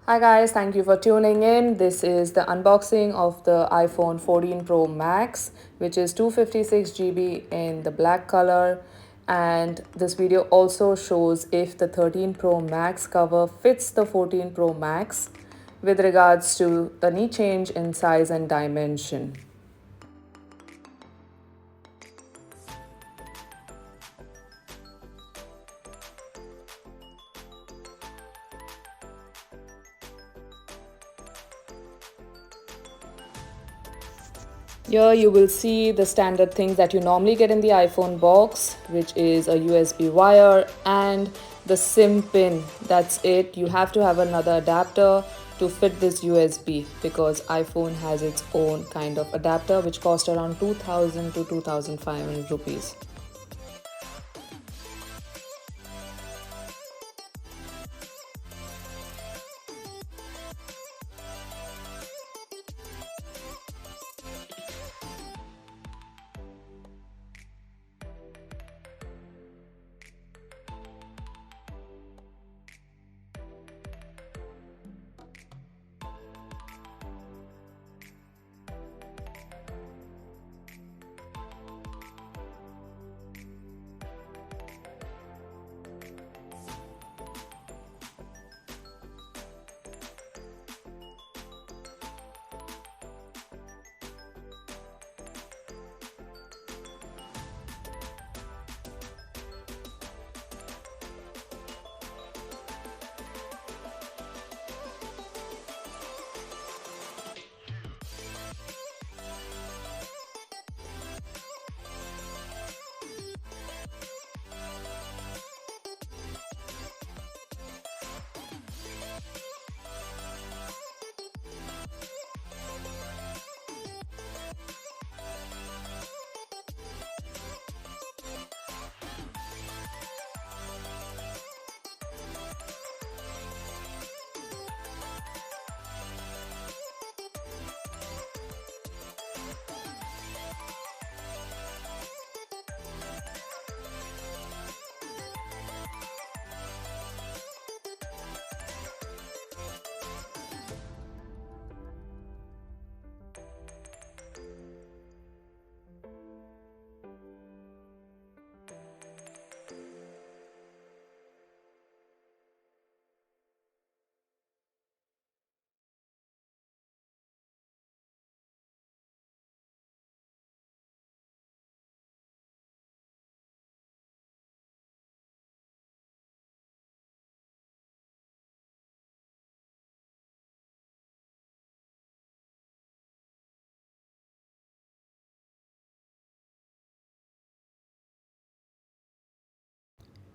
Hi guys, thank you for tuning in. This is the unboxing of the iPhone 14 Pro Max, which is 256 GB in the black color. And this video also shows if the 13 Pro Max cover fits the 14 Pro Max with regards to any change in size and dimension. Here you will see the standard things that you normally get in the iPhone box, which is a USB wire and the SIM pin. That's it. You have to have another adapter to fit this USB because iPhone has its own kind of adapter which cost around 2000 to 2500 rupees.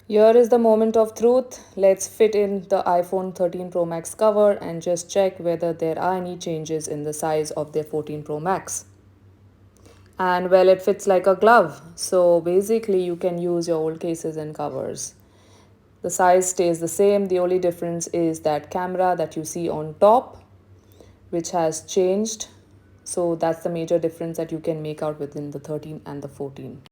Here is the moment of truth. Let's fit in the iPhone 13 Pro Max cover and just check whether there are any changes in the size of their 14 Pro Max. And well, it fits like a glove. So basically, you can use your old cases and covers. The size stays the same. The only difference is that camera that you see on top, which has changed. So that's the major difference that you can make out within the 13 and the 14.